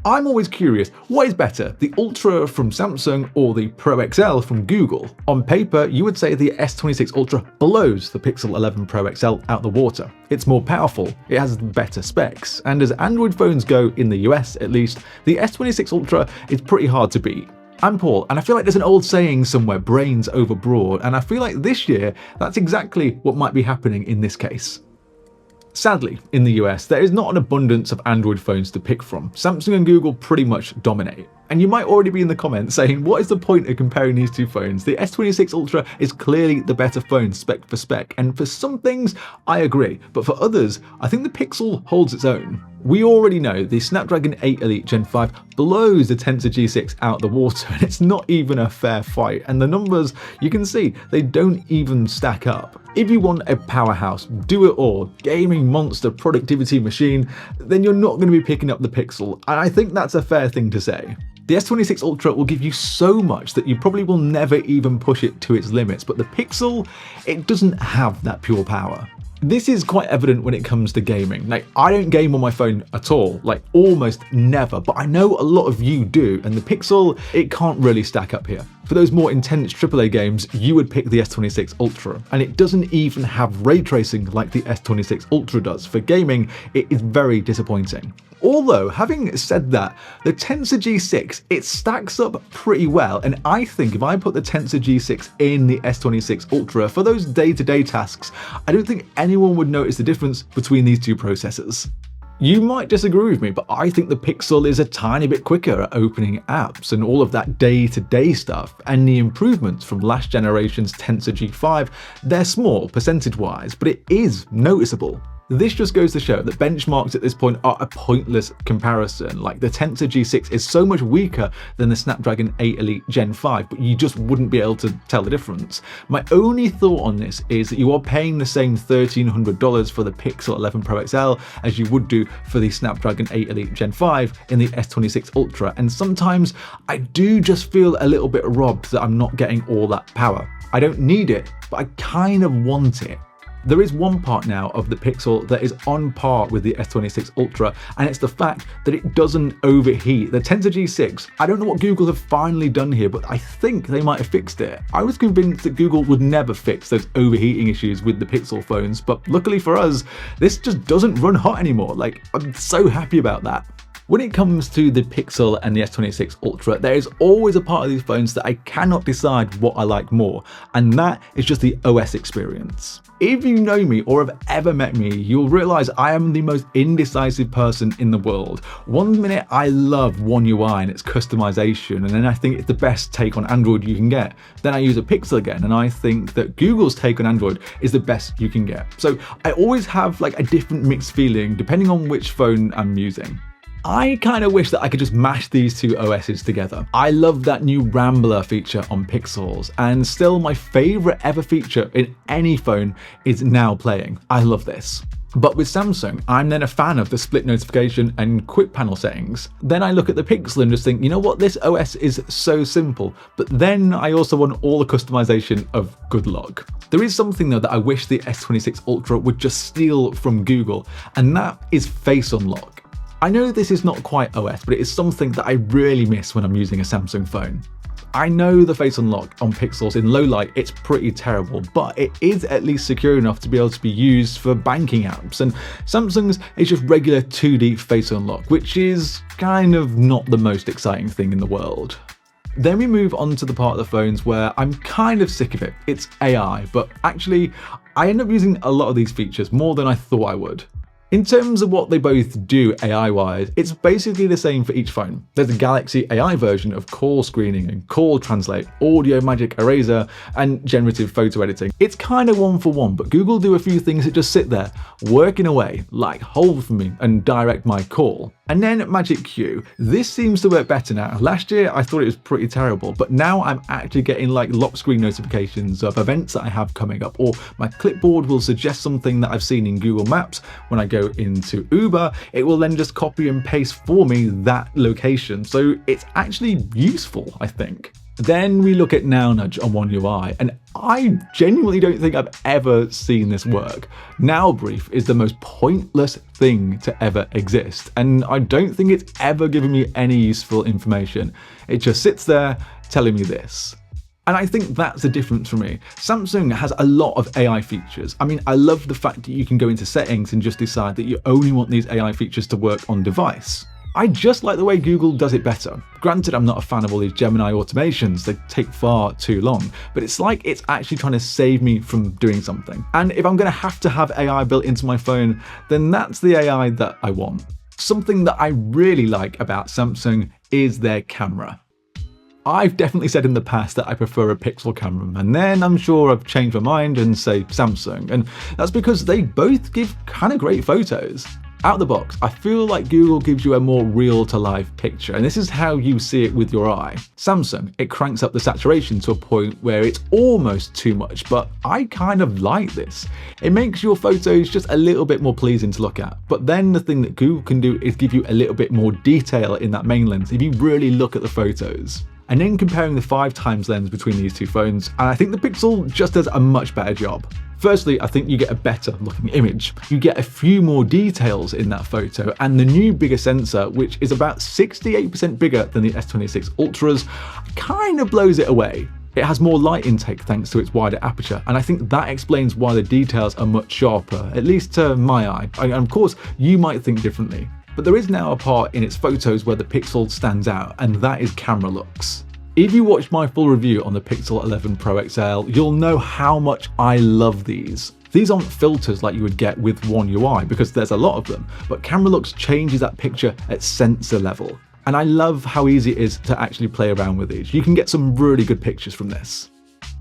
I'm always curious, what is better, the Ultra from Samsung or the Pro XL from Google? On paper, you would say the S26 Ultra blows the Pixel 11 Pro XL out the water. It's more powerful, it has better specs, and as Android phones go in the US at least, the S26 Ultra is pretty hard to beat. I'm Paul, and I feel like there's an old saying somewhere, brains over broad, and I feel like this year, that's exactly what might be happening in this case. Sadly, in the US, there is not an abundance of Android phones to pick from. Samsung and Google pretty much dominate. And you might already be in the comments saying, what is the point of comparing these two phones? The S26 Ultra is clearly the better phone spec for spec, and for some things, I agree, but for others, I think the Pixel holds its own. We already know the Snapdragon 8 Elite Gen 5 blows the Tensor G6 out the water, and it's not even a fair fight, and the numbers, you can see, they don't even stack up. If you want a powerhouse, do-it-all, gaming monster productivity machine, then you're not going to be picking up the Pixel, and I think that's a fair thing to say. The S26 Ultra will give you so much that you probably will never even push it to its limits, but the Pixel, it doesn't have that pure power. This is quite evident when it comes to gaming. Like, I don't game on my phone at all, like almost never, but I know a lot of you do, and the Pixel, it can't really stack up here. For those more intense AAA games, you would pick the S26 Ultra, and it doesn't even have ray tracing like the S26 Ultra does. For gaming, it is very disappointing. Although, having said that, the Tensor G6, it stacks up pretty well, and I think if I put the Tensor G6 in the S26 Ultra for those day-to-day tasks, I don't think anyone would notice the difference between these two processors. You might disagree with me, but I think the Pixel is a tiny bit quicker at opening apps and all of that day-to-day stuff, and the improvements from last generation's Tensor G5, they're small percentage-wise, but it is noticeable. This just goes to show that benchmarks at this point are a pointless comparison. Like, the Tensor G6 is so much weaker than the Snapdragon 8 Elite Gen 5, but you just wouldn't be able to tell the difference. My only thought on this is that you are paying the same $1,300 for the Pixel 11 Pro XL as you would do for the Snapdragon 8 Elite Gen 5 in the S26 Ultra, and sometimes I do just feel a little bit robbed that I'm not getting all that power. I don't need it, but I kind of want it. There is one part now of the Pixel that is on par with the S26 Ultra, and it's the fact that it doesn't overheat. The Tensor G6, I don't know what Google have finally done here, but I think they might have fixed it. I was convinced that Google would never fix those overheating issues with the Pixel phones, but luckily for us, this just doesn't run hot anymore. Like, I'm so happy about that. When it comes to the Pixel and the S26 Ultra, there is always a part of these phones that I cannot decide what I like more, and that is just the OS experience. If you know me or have ever met me, you'll realize I am the most indecisive person in the world. One minute I love One UI and its customization, and then I think it's the best take on Android you can get. Then I use a Pixel again, and I think that Google's take on Android is the best you can get. So I always have like a different mixed feeling depending on which phone I'm using. I kind of wish that I could just mash these two OSs together. I love that new Rambler feature on Pixels, and still my favorite ever feature in any phone is now playing. I love this. But with Samsung, I'm then a fan of the split notification and quick panel settings. Then I look at the Pixel and just think, you know what, this OS is so simple. But then I also want all the customization of good luck. There is something though that I wish the S26 Ultra would just steal from Google, and that is Face Unlock. I know this is not quite OS, but it is something that I really miss when I'm using a Samsung phone. I know the Face Unlock on Pixels in low light, it's pretty terrible, but it is at least secure enough to be able to be used for banking apps, and Samsung's is just regular 2D Face Unlock, which is kind of not the most exciting thing in the world. Then we move on to the part of the phones where I'm kind of sick of it. It's AI, but actually I end up using a lot of these features more than I thought I would. In terms of what they both do AI-wise, it's basically the same for each phone. There's a Galaxy AI version of call screening and call translate, audio magic eraser, and generative photo editing. It's kind of one for one, but Google do a few things that just sit there, working away, like hold for me and direct my call. And then Magic Queue. This seems to work better now. Last year I thought it was pretty terrible, but now I'm actually getting like lock screen notifications of events that I have coming up, or my clipboard will suggest something that I've seen in Google Maps. When I go into Uber, it will then just copy and paste for me that location. So it's actually useful, I think. Then we look at Now Nudge on One UI, and I genuinely don't think I've ever seen this work. Now Brief is the most pointless thing to ever exist, and I don't think it's ever given me any useful information. It just sits there telling me this. And I think that's the difference for me. Samsung has a lot of AI features. I mean, I love the fact that you can go into settings and just decide that you only want these AI features to work on device. I just like the way Google does it better. Granted, I'm not a fan of all these Gemini automations, they take far too long, but it's like it's actually trying to save me from doing something. And if I'm going to have AI built into my phone, then that's the AI that I want. Something that I really like about Samsung is their camera. I've definitely said in the past that I prefer a Pixel camera, and then I'm sure I've changed my mind and say Samsung, and that's because they both give kind of great photos. Out the box, I feel like Google gives you a more real-to-life picture, and this is how you see it with your eye. Samsung, it cranks up the saturation to a point where it's almost too much, but I kind of like this. It makes your photos just a little bit more pleasing to look at. But then the thing that Google can do is give you a little bit more detail in that main lens if you really look at the photos. And then comparing the 5x lens between these two phones, and I think the Pixel just does a much better job. Firstly, I think you get a better looking image. You get a few more details in that photo, and the new bigger sensor, which is about 68% bigger than the S26 Ultras, kind of blows it away. It has more light intake thanks to its wider aperture, and I think that explains why the details are much sharper, at least to my eye. And of course, you might think differently. But there is now a part in its photos where the Pixel stands out, and that is camera looks. If you watched my full review on the Pixel 11 Pro XL, you'll know how much I love these. These aren't filters like you would get with One UI because there's a lot of them, but camera looks changes that picture at sensor level. And I love how easy it is to actually play around with these. You can get some really good pictures from this.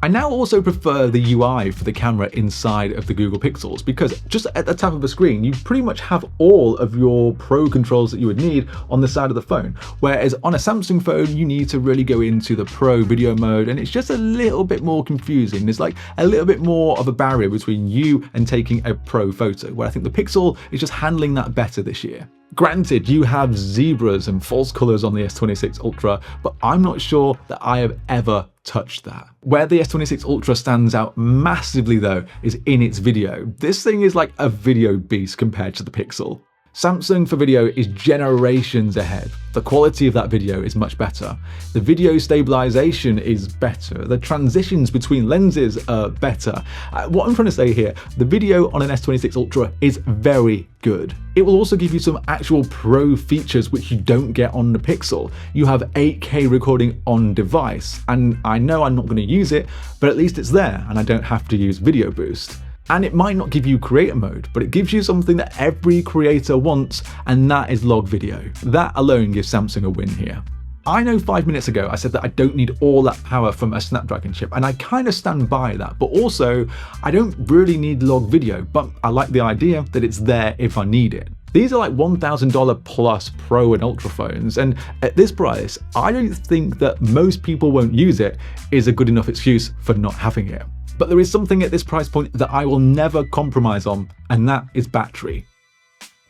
I now also prefer the UI for the camera inside of the Google Pixels because just at the top of the screen, you pretty much have all of your pro controls that you would need on the side of the phone. Whereas on a Samsung phone, you need to really go into the pro video mode, and it's just a little bit more confusing. There's like a little bit more of a barrier between you and taking a pro photo, where I think the Pixel is just handling that better this year. Granted, you have zebras and false colors on the S26 Ultra, but I'm not sure that I have ever touched that. Where the S26 Ultra stands out massively though is in its video. This thing is like a video beast compared to the Pixel. Samsung for video is generations ahead. The quality of that video is much better. The video stabilization is better. The transitions between lenses are better. What I'm trying to say here, the video on an S26 Ultra is very good. It will also give you some actual pro features which you don't get on the Pixel. You have 8K recording on device, and I know I'm not going to use it, but at least it's there and I don't have to use Video Boost. And it might not give you creator mode, but it gives you something that every creator wants, and that is log video. That alone gives Samsung a win here. I know 5 minutes ago I said that I don't need all that power from a Snapdragon chip, and I kind of stand by that, but also I don't really need log video, but I like the idea that it's there if I need it. These are like $1,000 plus Pro and Ultra phones, and at this price, I don't think that most people won't use it is a good enough excuse for not having it. But there is something at this price point that I will never compromise on, and that is battery.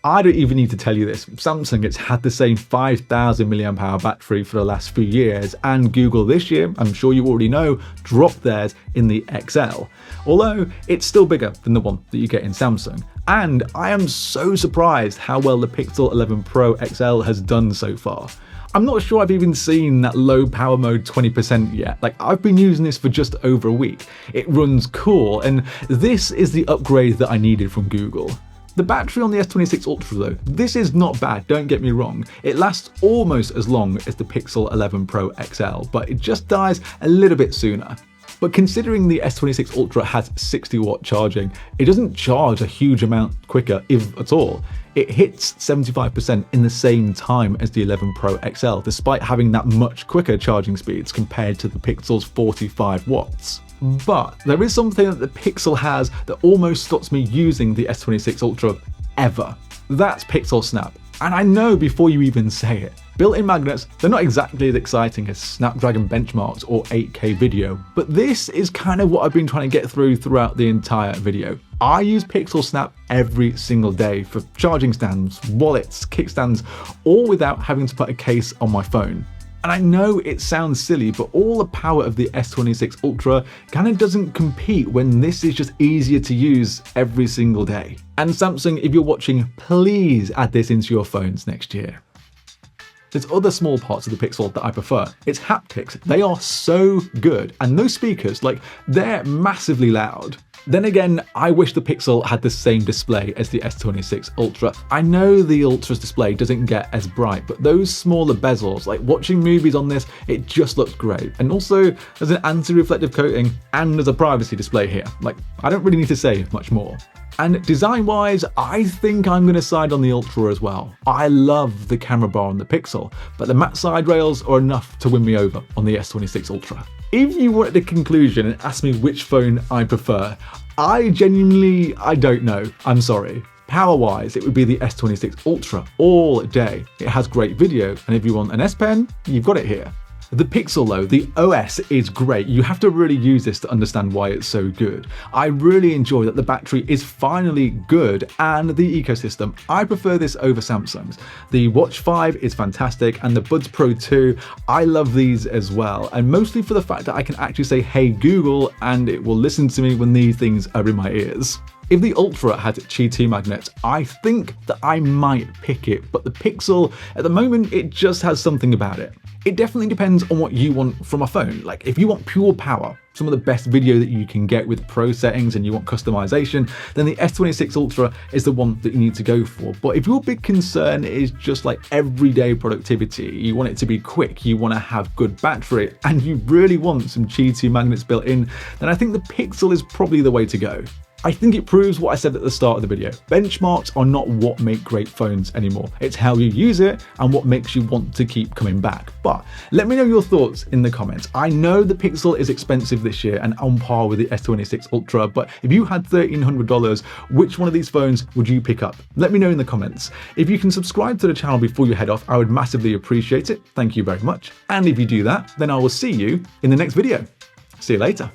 I don't even need to tell you this. Samsung, it's had the same 5,000 mAh battery for the last few years, and Google this year, I'm sure you already know, dropped theirs in the XL. Although it's still bigger than the one that you get in Samsung. And I am so surprised how well the Pixel 11 Pro XL has done so far. I'm not sure I've even seen that low power mode 20% yet. Like, I've been using this for just over a week. It runs cool, and this is the upgrade that I needed from Google. The battery on the S26 Ultra though, this is not bad, don't get me wrong. It lasts almost as long as the Pixel 11 Pro XL, but it just dies a little bit sooner. But considering the S26 Ultra has 60-watt charging, it doesn't charge a huge amount quicker, if at all. It hits 75% in the same time as the 11 Pro XL, despite having that much quicker charging speeds compared to the Pixel's 45 watts. But there is something that the Pixel has that almost stops me using the S26 Ultra ever. That's Pixelsnap. And I know before you even say it. Built-in magnets, they're not exactly as exciting as Snapdragon benchmarks or 8K video, but this is kind of what I've been trying to get through throughout the entire video. I use Pixelsnap every single day for charging stands, wallets, kickstands, all without having to put a case on my phone. And I know it sounds silly, but all the power of the S26 Ultra kind of doesn't compete when this is just easier to use every single day. And Samsung, if you're watching, please add this into your phones next year. There's other small parts of the Pixel that I prefer. Its haptics, they are so good. And those speakers, like, they're massively loud. Then again, I wish the Pixel had the same display as the S26 Ultra. I know the Ultra's display doesn't get as bright, but those smaller bezels, like watching movies on this, it just looks great. And also, there's an anti-reflective coating and there's a privacy display here. Like, I don't really need to say much more. And design-wise, I think I'm going to side on the Ultra as well. I love the camera bar on the Pixel, but the matte side rails are enough to win me over on the S26 Ultra. If you wanted a conclusion and asked me which phone I prefer, I don't know. I'm sorry. Power-wise, it would be the S26 Ultra all day. It has great video, and if you want an S Pen, you've got it here. The Pixel though, the OS is great. You have to really use this to understand why it's so good. I really enjoy that the battery is finally good, and the ecosystem. I prefer this over Samsung's. The Watch 5 is fantastic, and the Buds Pro 2, I love these as well. And mostly for the fact that I can actually say, "Hey Google," and it will listen to me when these things are in my ears. If the Ultra had Qi2 magnets, I think that I might pick it, but the Pixel, at the moment, it just has something about it. It definitely depends on what you want from a phone. Like, if you want pure power, some of the best video that you can get with pro settings, and you want customization, then the S26 Ultra is the one that you need to go for. But if your big concern is just like everyday productivity, you want it to be quick, you want to have good battery, and you really want some Qi2 magnets built in, then I think the Pixel is probably the way to go. I think it proves what I said at the start of the video. Benchmarks are not what make great phones anymore. It's how you use it and what makes you want to keep coming back. But let me know your thoughts in the comments. I know the Pixel is expensive this year and on par with the S26 Ultra, but if you had $1,300, which one of these phones would you pick up? Let me know in the comments. If you can subscribe to the channel before you head off, I would massively appreciate it. Thank you very much. And if you do that, then I will see you in the next video. See you later.